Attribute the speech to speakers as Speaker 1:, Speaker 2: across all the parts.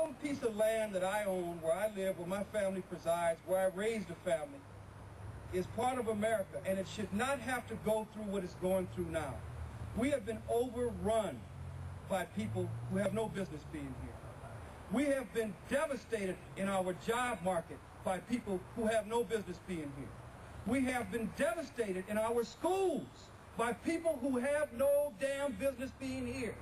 Speaker 1: little piece of land that I own, where I live, where my family presides, where I raised a family, is part of America, and it should not have to go through what it's going through now. We have been overrun by people who have no business being here. We have been devastated in our job market by people who have no business being here. We have been devastated in our schools by people who have no damn business being here.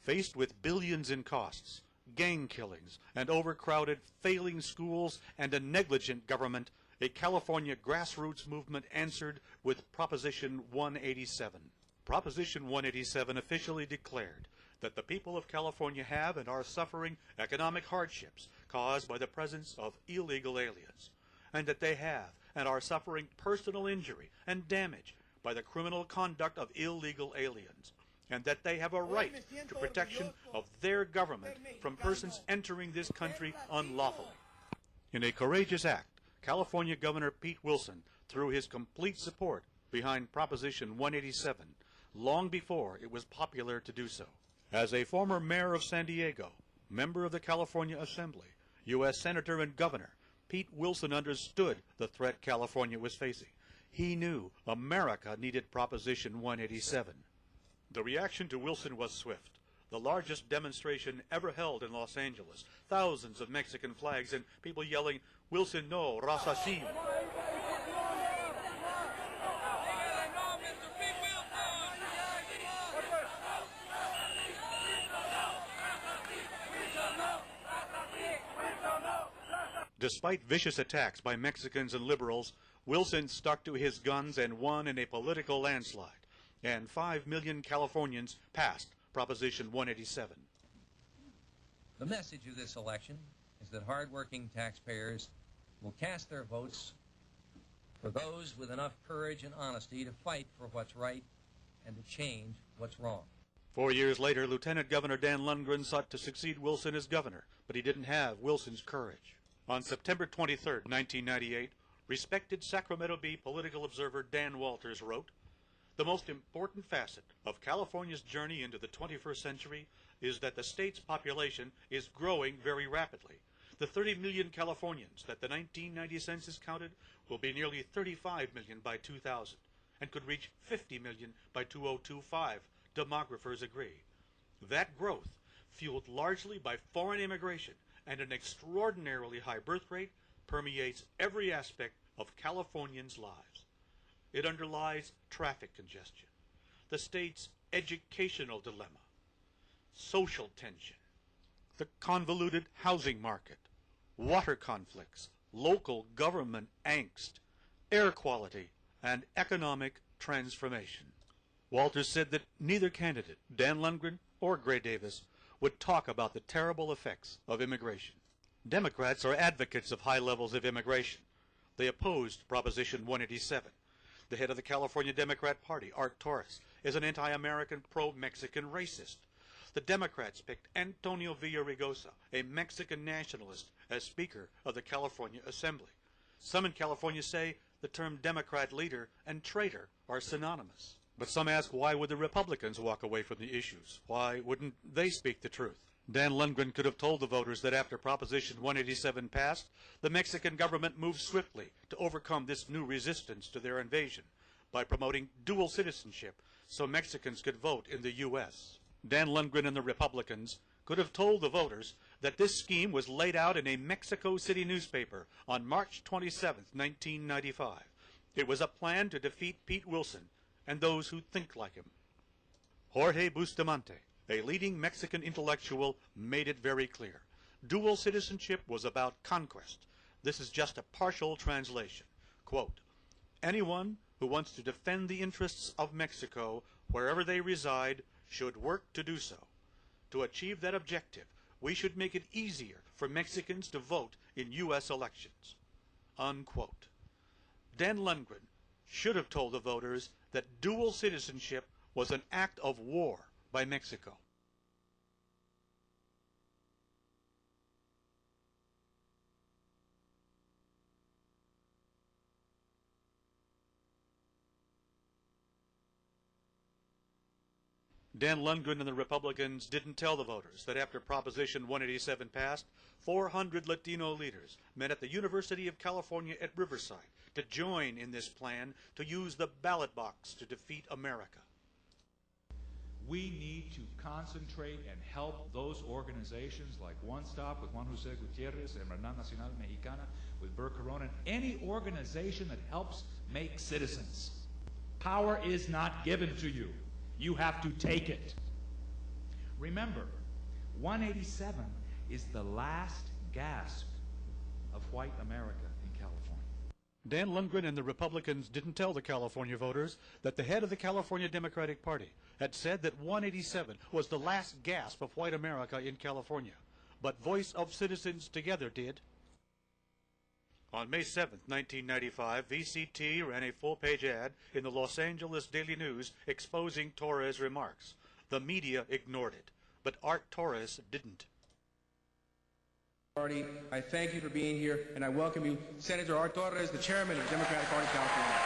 Speaker 2: Faced with billions in costs, gang killings, and overcrowded, failing schools, and a negligent government, a California grassroots movement answered with Proposition 187. Proposition 187 officially declared that the people of California have and are suffering economic hardships caused by the presence of illegal aliens, and that they have and are suffering personal injury and damage by the criminal conduct of illegal aliens, and that they have a right to protection of their government from persons entering this country unlawfully. In a courageous act, California Governor Pete Wilson threw his complete support behind Proposition 187 long before it was popular to do so. As a former mayor of San Diego, member of the California Assembly, U.S. Senator and Governor, Pete Wilson understood the threat California was facing. He knew America needed Proposition 187. The reaction to Wilson was swift. The largest demonstration ever held in Los Angeles. Thousands of Mexican flags and people yelling, "Wilson no, Raza sí." Despite vicious attacks by Mexicans and liberals, Wilson stuck to his guns and won in a political landslide, and 5 million Californians passed Proposition 187.
Speaker 3: The message of this election is that hardworking taxpayers will cast their votes for those with enough courage and honesty to fight for what's right and to change what's wrong.
Speaker 2: 4 years later, Lieutenant Governor Dan Lundgren sought to succeed Wilson as governor, but he didn't have Wilson's courage. On September 23, 1998, respected Sacramento Bee political observer Dan Walters wrote, "The most important facet of California's journey into the 21st century is that the state's population is growing very rapidly. The 30 million Californians that the 1990 census counted will be nearly 35 million by 2000 and could reach 50 million by 2025, demographers agree. That growth, fueled largely by foreign immigration and an extraordinarily high birth rate, permeates every aspect of Californians' lives. It underlies traffic congestion, the state's educational dilemma, social tension, the convoluted housing market, water conflicts, local government angst, air quality, and economic transformation." Walters said that neither candidate, Dan Lundgren or Gray Davis, would talk about the terrible effects of immigration. Democrats are advocates of high levels of immigration. They opposed Proposition 187. The head of the California Democrat Party, Art Torres, is an anti-American, pro-Mexican racist. The Democrats picked Antonio Villaraigosa, a Mexican nationalist, as Speaker of the California Assembly. Some in California say the term Democrat leader and traitor are synonymous. But some ask, why would the Republicans walk away from the issues? Why wouldn't they speak the truth? Dan Lundgren could have told the voters that after Proposition 187 passed, the Mexican government moved swiftly to overcome this new resistance to their invasion by promoting dual citizenship so Mexicans could vote in the U.S. Dan Lundgren and the Republicans could have told the voters that this scheme was laid out in a Mexico City newspaper on March 27, 1995. It was a plan to defeat Pete Wilson and those who think like him. Jorge Bustamante, a leading Mexican intellectual, made it very clear. Dual citizenship was about conquest. This is just a partial translation. Quote, "Anyone who wants to defend the interests of Mexico wherever they reside should work to do so. To achieve that objective, we should make it easier for Mexicans to vote in U.S. elections." Unquote. Dan Lundgren should have told the voters that dual citizenship was an act of war by Mexico. Dan Lundgren and the Republicans didn't tell the voters that after Proposition 187 passed, 400 Latino leaders met at the University of California at Riverside to join in this plan to use the ballot box to defeat America.
Speaker 4: We need to concentrate and help those organizations like One Stop with Juan Jose Gutierrez, Hermandad Nacional Mexicana with Bert Corona, any organization that helps make citizens. Power is not given to you. You have to take it. Remember, 187 is the last gasp of white America in California.
Speaker 2: Dan Lundgren and the Republicans didn't tell the California voters that the head of the California Democratic Party had said that 187 was the last gasp of white America in California. But Voice of Citizens Together did. On May 7, 1995, VCT ran a full-page ad in the Los Angeles Daily News exposing Torres' remarks. The media ignored it, but Art Torres didn't.
Speaker 5: Party, I thank you for being here, and I welcome you, Senator Art Torres, the chairman of the Democratic Party of California.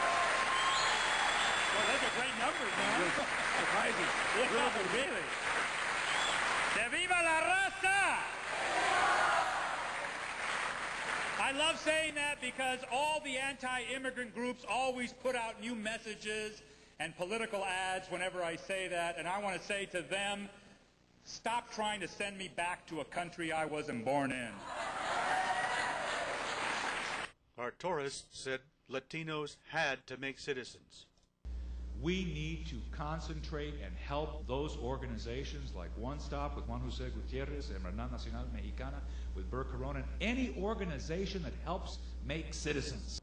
Speaker 6: Well, those are great numbers, man.
Speaker 5: Really surprising.
Speaker 6: Yeah, really. ¡Que viva la raza! I love saying that because all the anti-immigrant groups always put out new messages and political ads whenever I say that, and I want to say to them, stop trying to send me back to a country I wasn't born in.
Speaker 2: Art Torres said Latinos had to make citizens.
Speaker 4: We need to concentrate and help those organizations like One Stop with Juan Jose Gutierrez, Hermandad Nacional Mexicana with Bert Corona, any organization that helps make citizens.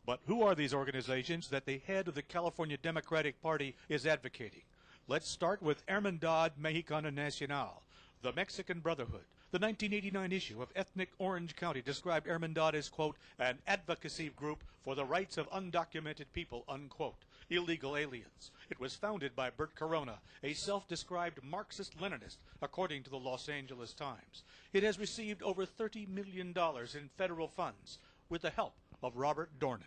Speaker 2: But who are these organizations that the head of the California Democratic Party is advocating? Let's start with Hermandad Mexicana Nacional, the Mexican Brotherhood. The 1989 issue of Ethnic Orange County described Hermandad as, quote, an advocacy group for the rights of undocumented people, unquote, illegal aliens. It was founded by Bert Corona, a self-described Marxist-Leninist, according to the Los Angeles Times. It has received over $30 million in federal funds with the help of Robert Dornan.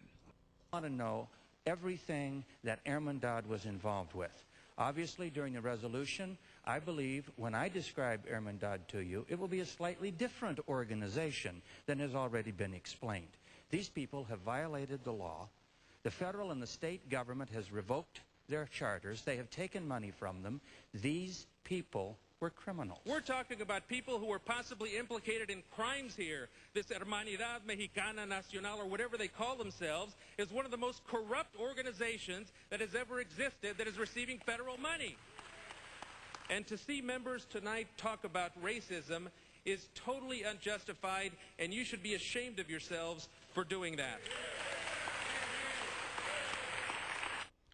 Speaker 7: I want to know everything that Hermandad was involved with. Obviously, during the resolution, I believe when I describe Hermandad to you, it will be a slightly different organization than has already been explained. These people have violated the law. The federal and the state government has revoked their charters. They have taken money from them. These people were criminals.
Speaker 8: We're talking about people who were possibly implicated in crimes here. This Hermandad Mexicana Nacional, or whatever they call themselves, is one of the most corrupt organizations that has ever existed that is receiving federal money. And to see members tonight talk about racism is totally unjustified, and you should be ashamed of yourselves for doing that.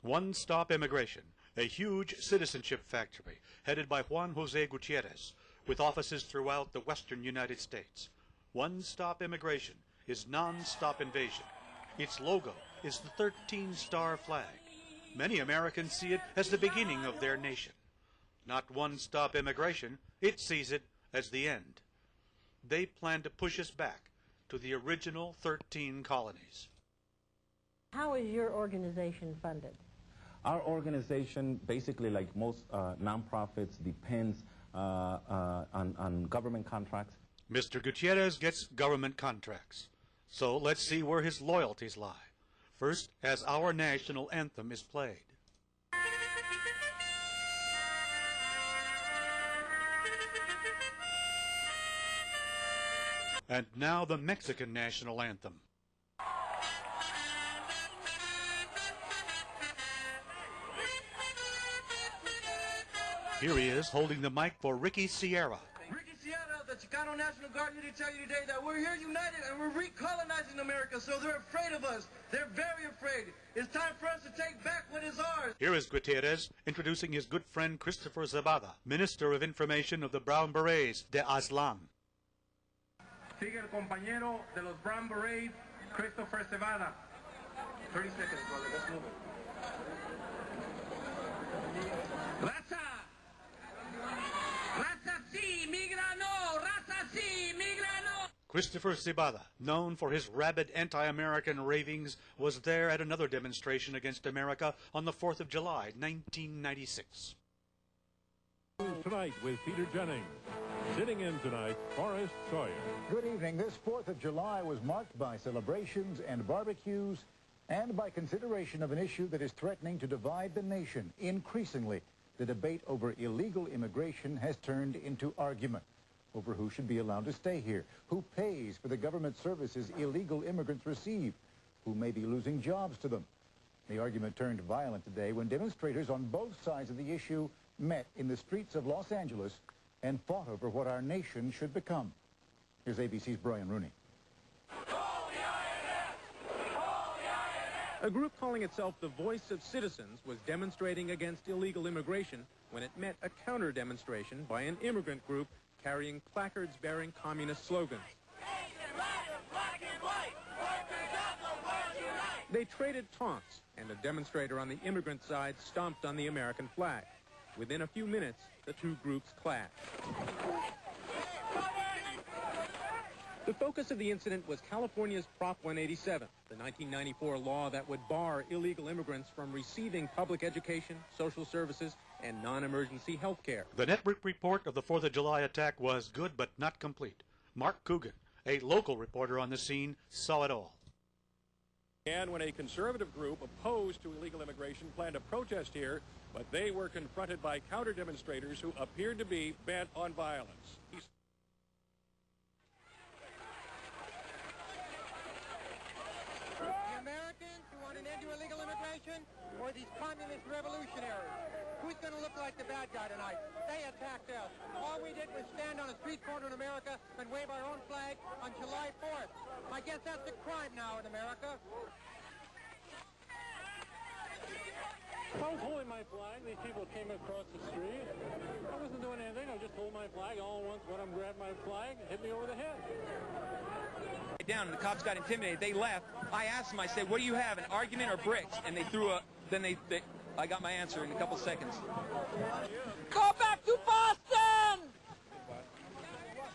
Speaker 2: One Stop Immigration, a huge citizenship factory headed by Juan Jose Gutierrez, with offices throughout the western United States. One Stop Immigration is non-stop invasion. Its logo is the 13-star flag. Many Americans see it as the beginning of their nation. Not One Stop Immigration, it sees it as the end. They plan to push us back to the original 13 colonies.
Speaker 9: How is your organization funded?
Speaker 10: Our organization, basically like most nonprofits, depends on government contracts.
Speaker 2: Mr. Gutierrez gets government contracts. So let's see where his loyalties lie. First, as our national anthem is played. And now the Mexican national anthem. Here he is, holding the mic for Ricky Sierra.
Speaker 5: Ricky Sierra, the Chicano National Guard, here to tell you today that we're here united and we're recolonizing America, so they're afraid of us. They're very afraid. It's time for us to take back what is ours.
Speaker 2: Here is Gutierrez introducing his good friend Christopher Zabada, Minister of Information of the Brown Berets de Aztlán.
Speaker 5: Sigue el compañero de los Brown Berets, Christopher Zabada. 30 seconds, brother. Let's move it. Raza! Raza sí, migrano! Raza sí, migrano!
Speaker 2: Christopher Zabada, known for his rabid anti-American ravings, was there at another demonstration against America on the 4th of July, 1996.
Speaker 11: Tonight with Peter Jennings. Sitting in tonight, Forrest Sawyer.
Speaker 12: Good evening. This 4th of July was marked by celebrations and barbecues and by consideration of an issue that is threatening to divide the nation. Increasingly, the debate over illegal immigration has turned into argument over who should be allowed to stay here, who pays for the government services illegal immigrants receive, who may be losing jobs to them. The argument turned violent today when demonstrators on both sides of the issue met in the streets of Los Angeles and fought over what our nation should become. Here's ABC's Brian Rooney.
Speaker 13: A group calling itself the Voice of Citizens was demonstrating against illegal immigration when it met a counter-demonstration by an immigrant group carrying placards bearing communist slogans. They traded taunts, and a demonstrator on the immigrant side stomped on the American flag. Within a few minutes, the two groups clashed. The focus of the incident was California's Prop 187, the 1994 law that would bar illegal immigrants from receiving public education, social services, and non-emergency health care.
Speaker 2: The network report of the 4th of July attack was good but not complete. Mark Coogan, a local reporter on the scene, saw it all.
Speaker 14: And when a conservative group opposed to illegal immigration planned a protest here, but they were confronted by counter-demonstrators who appeared to be bent on violence.
Speaker 15: The Americans who want an end to illegal immigration, or these communist revolutionaries? Who's going to look like the bad guy tonight? They attacked us. All we did was stand on a street corner in America and wave our own flag on July 4th. I guess that's a crime now in America.
Speaker 16: I was holding my flag. These people came across the street. I wasn't doing anything. I was just holding my flag. All at once, when I grabbed my flag, it hit me over the head.
Speaker 17: Down, and the cops got intimidated. They left. I asked them, I said, what do you have, an argument or bricks? And they threw a, then I got my answer in a couple seconds.
Speaker 15: Go back to Boston!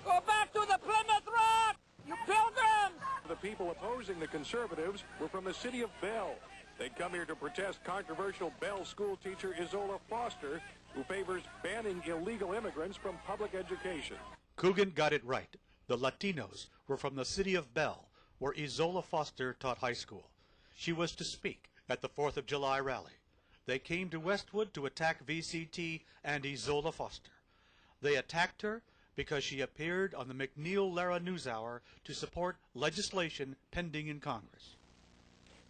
Speaker 15: Go back to the Plymouth Rock, you pilgrims!
Speaker 14: The people opposing the conservatives were from the city of Bell. They'd come here to protest controversial Bell school teacher Isola Foster, who favors banning illegal immigrants from public education.
Speaker 2: Coogan got it right. The Latinos were from the city of Bell, where Isola Foster taught high school. She was to speak at the 4th of July rally. They came to Westwood to attack VCT and Isola Foster. They attacked her because she appeared on the McNeil-Lehrer NewsHour to support legislation pending in Congress.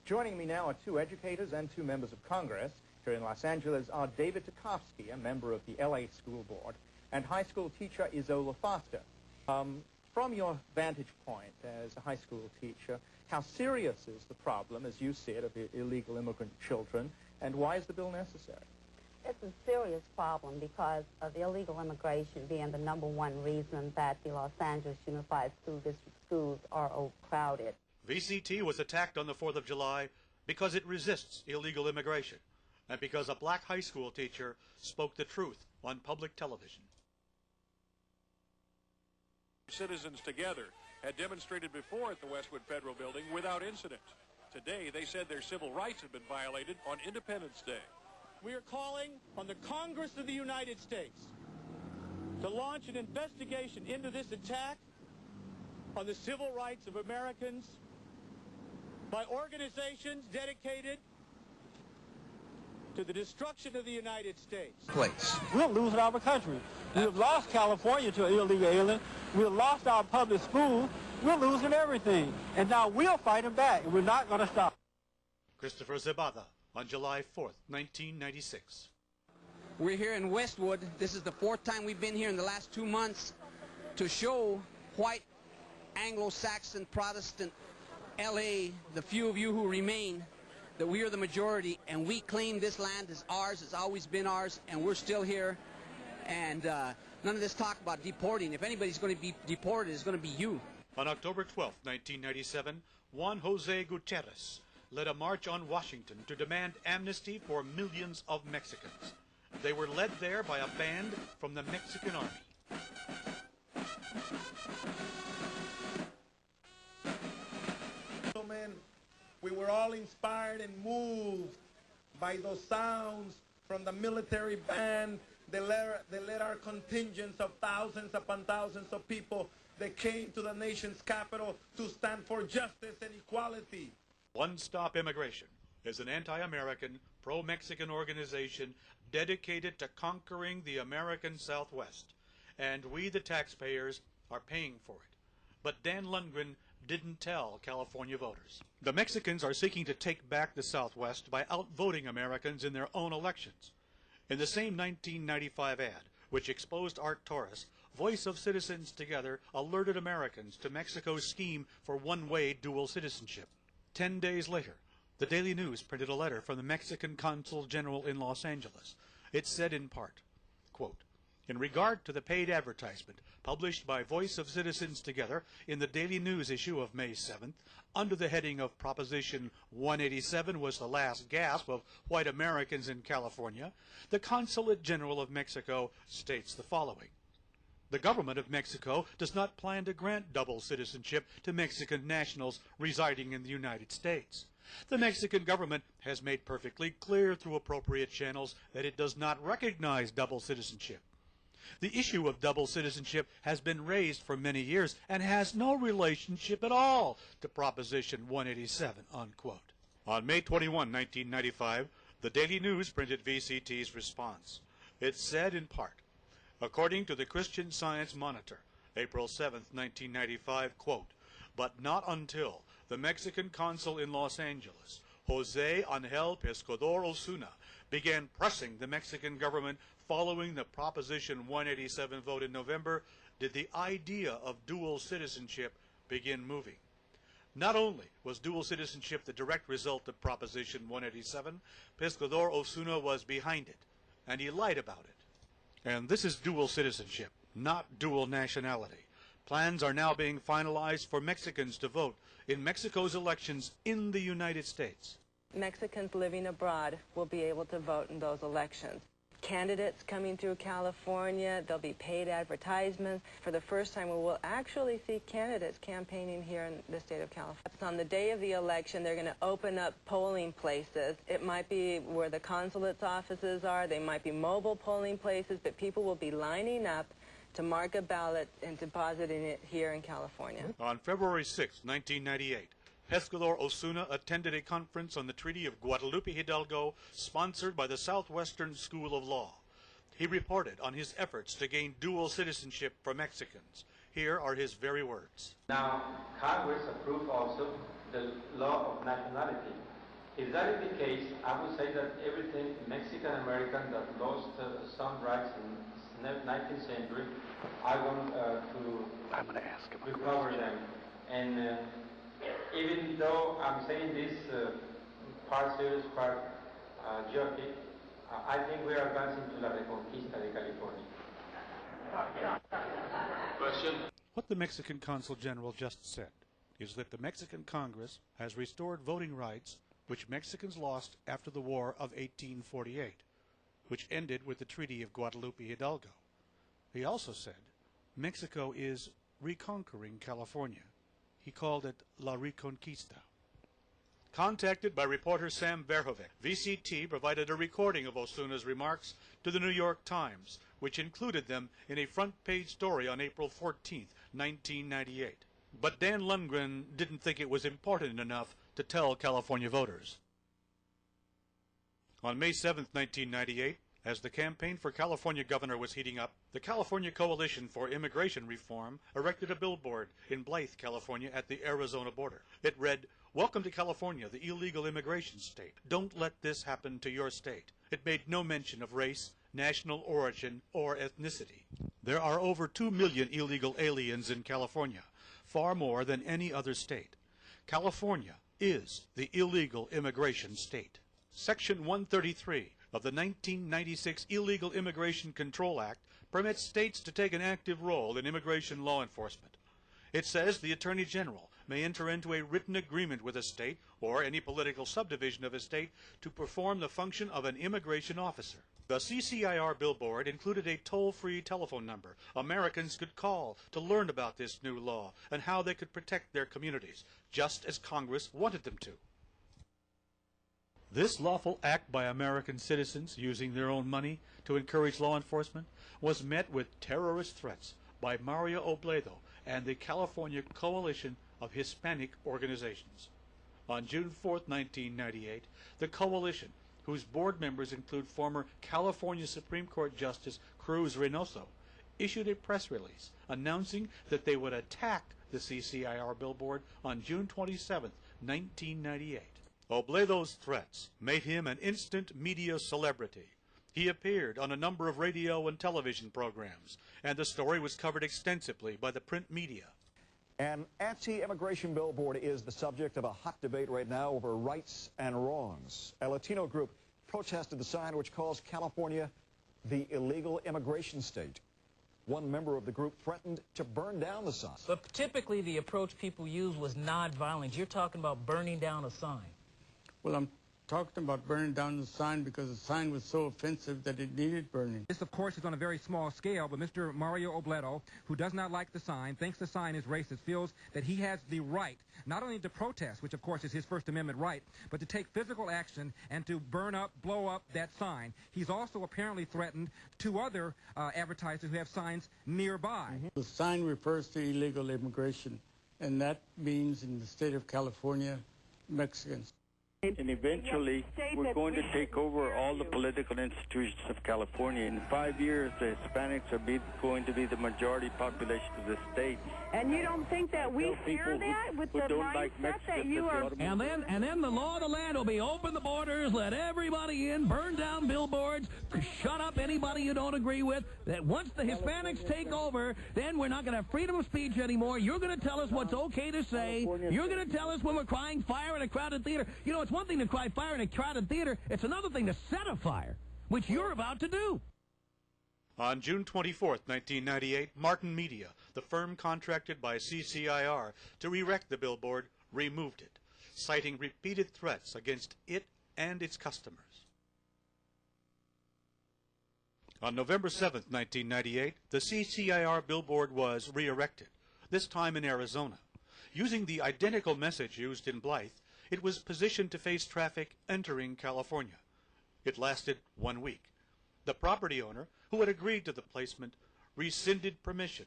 Speaker 18: Joining me now are two educators and two members of Congress. Here in Los Angeles are David Tarkovsky, a member of the LA School Board, and high school teacher Isola Foster. From your vantage point as a high school teacher, how serious is the problem, as you see it, of illegal immigrant children, and why is the bill necessary?
Speaker 19: It's a serious problem because of illegal immigration being the #1 reason that the Los Angeles Unified School District schools are overcrowded.
Speaker 2: VCT was attacked on the 4th of July because it resists illegal immigration and because a black high school teacher spoke the truth on public television.
Speaker 14: Citizens Together had demonstrated before at the Westwood Federal Building without incident. Today, they said their civil rights had been violated on Independence Day.
Speaker 20: We are calling on the Congress of the United States to launch an investigation into this attack on the civil rights of Americans by organizations dedicated to the destruction of the United States.
Speaker 16: We're losing our country. We've lost California to illegal alien. We've lost our public schools. We're losing everything. And now we're fighting back, and we're not going to stop.
Speaker 2: Christopher Zabata on July 4th, 1996.
Speaker 21: We're here in Westwood. This is the 4th time we've been here in the last 2 months to show white Anglo-Saxon Protestant LA, the few of you who remain, that we are the majority, and we claim this land as ours. It's always been ours, and we're still here. And none of this talk about deporting. If anybody's going to be deported, it's going to be you.
Speaker 2: On October 12, 1997, Juan Jose Gutierrez led a march on Washington to demand amnesty for millions of Mexicans. They were led there by a band from the Mexican Army.
Speaker 22: We were all inspired and moved by those sounds from the military band
Speaker 1: They led our contingents of thousands upon thousands of people that came to the nation's capital to stand for justice and equality.
Speaker 2: One Stop Immigration is an anti-American, pro-Mexican organization dedicated to conquering the American Southwest, and we, the taxpayers, are paying for it. But Dan Lundgren didn't tell California voters. The Mexicans are seeking to take back the Southwest by outvoting Americans in their own elections. In the same 1995 ad, which exposed Art Torres, Voice of Citizens Together alerted Americans to Mexico's scheme for one-way dual citizenship. 10 days later, the Daily News printed a letter from the Mexican Consul General in Los Angeles. It said in part, quote, "In regard to the paid advertisement published by Voice of Citizens Together in the Daily News issue of May 7th, under the heading of Proposition 187 was the last gasp of white Americans in California, the Consulate General of Mexico states the following. The government of Mexico does not plan to grant double citizenship to Mexican nationals residing in the United States. The Mexican government has made perfectly clear through appropriate channels that it does not recognize double citizenship. The issue of double citizenship has been raised for many years and has no relationship at all to Proposition 187, unquote." On May 21, 1995, the Daily News printed VCT's response. It said in part, according to the Christian Science Monitor, April 7, 1995, quote, "But not until the Mexican consul in Los Angeles, Jose Angel Pescador Osuna, began pressing the Mexican government following the Proposition 187 vote in November, did the idea of dual citizenship begin moving. Not only was dual citizenship the direct result of Proposition 187, Pescador Osuna was behind it, and he lied about it. And this is dual citizenship, not dual nationality. Plans are now being finalized for Mexicans to vote in Mexico's elections in the United States.
Speaker 22: Mexicans living abroad will be able to vote in those elections. Candidates coming through California, there'll be paid advertisements. For the first time, we will actually see candidates campaigning here in the state of California. On the day of the election, they're going to open up polling places. It might be where the consulate's offices are. They might be mobile polling places, but people will be lining up to mark a ballot and depositing it here in California.
Speaker 2: On February 6, 1998, Pescador Osuna attended a conference on the Treaty of Guadalupe Hidalgo sponsored by the Southwestern School of Law. He reported on his efforts to gain dual citizenship for Mexicans. Here are his very words.
Speaker 23: Now, Congress approved also the law of nationality. If that is the case, I would say that everything Mexican-American that lost some rights in the 19th century are going to recover them. And even though I'm saying this part serious, part joking, I think we are advancing to la reconquista de California.
Speaker 2: Question. What the Mexican Consul General just said is that the Mexican Congress has restored voting rights which Mexicans lost after the War of 1848, which ended with the Treaty of Guadalupe Hidalgo. He also said Mexico is reconquering California. He called it La Reconquista. Contacted by reporter Sam Verhoeven, VCT provided a recording of Osuna's remarks to the New York Times, which included them in a front-page story on April 14, 1998. But Dan Lundgren didn't think it was important enough to tell California voters. On May 7, 1998, as the campaign for California governor was heating up, the California Coalition for Immigration Reform erected a billboard in Blythe, California at the Arizona border. It read, "Welcome to California, the illegal immigration state. Don't let this happen to your state." It made no mention of race, national origin, or ethnicity. There are over 2 million illegal aliens in California, far more than any other state. California is the illegal immigration state. Section 133 of the 1996 Illegal Immigration Control Act permits states to take an active role in immigration law enforcement. It says the Attorney General may enter into a written agreement with a state or any political subdivision of a state to perform the function of an immigration officer. The CCIR billboard included a toll-free telephone number Americans could call to learn about this new law and how they could protect their communities, just as Congress wanted them to. This lawful act by American citizens using their own money to encourage law enforcement was met with terrorist threats by Mario Obledo and the California Coalition of Hispanic Organizations. On June 4, 1998, the coalition, whose board members include former California Supreme Court Justice Cruz Reynoso, issued a press release announcing that they would attack the CCIR billboard on June 27, 1998. Obledo's threats made him an instant media celebrity. He appeared on a number of radio and television programs, and the story was covered extensively by the print media.
Speaker 3: An anti-immigration billboard is the subject of a hot debate right now over rights and wrongs. A Latino group protested the sign which calls California the illegal immigration state. One member of the group threatened to burn down the sign.
Speaker 4: But typically the approach people use was non-violent. You're talking about burning down a sign.
Speaker 6: Well, I'm talking about burning down the sign because the sign was so offensive that it needed burning.
Speaker 24: This, of course, is on a very small scale, but Mr. Mario Obledo, who does not like the sign, thinks the sign is racist, feels that he has the right not only to protest, which of course is his First Amendment right, but to take physical action and to burn up, blow up that sign. He's also apparently threatened two other advertisers who have signs nearby.
Speaker 6: The sign refers to illegal immigration, and that means in the state of California, Mexicans.
Speaker 25: And eventually, we're going to take over all the political institutions of California. In 5 years, the Hispanics are going to be the majority population of the state.
Speaker 26: And you don't think that we share that with the mindset that you are...
Speaker 27: And then the law of the land will be open the borders, let everybody in, burn down billboards, shut up anybody you don't agree with. That once the Hispanics take over, then we're not going to have freedom of speech anymore. You're going to tell us what's okay to say. You're going to tell us when we're crying fire in a crowded theater. You know, it's one thing to cry fire in a crowded theater. It's another thing to set a fire, which you're about to do.
Speaker 2: On June 24, 1998, Martin Media, the firm contracted by CCIR to erect the billboard, removed it, citing repeated threats against it and its customers. On November 7, 1998, the CCIR billboard was re-erected, this time in Arizona. Using the identical message used in Blythe, it was positioned to face traffic entering California. It lasted 1 week. The property owner, who had agreed to the placement, rescinded permission.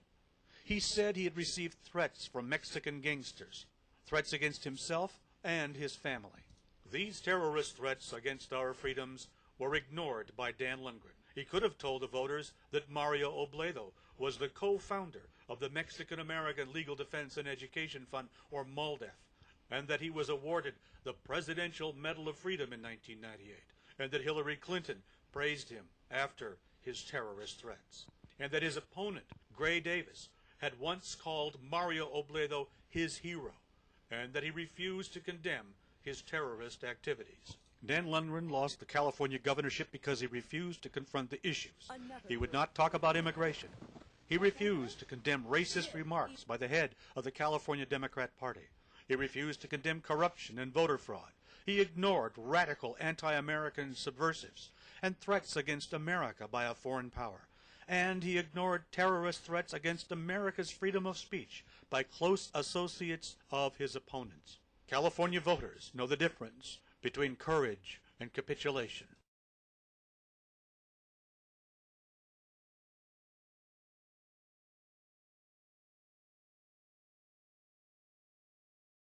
Speaker 2: He said he had received threats from Mexican gangsters, threats against himself and his family. These terrorist threats against our freedoms were ignored by Dan Lundgren. He could have told the voters that Mario Obledo was the co-founder of the Mexican-American Legal Defense and Education Fund, or MALDEF, and that he was awarded the Presidential Medal of Freedom in 1998, and that Hillary Clinton praised him after his terrorist threats, and that his opponent, Gray Davis, had once called Mario Obledo his hero, and that he refused to condemn his terrorist activities. Dan Lundgren lost the California governorship because he refused to confront the issues. He would not talk about immigration. He refused to condemn racist remarks by the head of the California Democrat Party. He refused to condemn corruption and voter fraud. He ignored radical anti-American subversives and threats against America by a foreign power. And he ignored terrorist threats against America's freedom of speech by close associates of his opponents. California voters know the difference between courage and capitulation.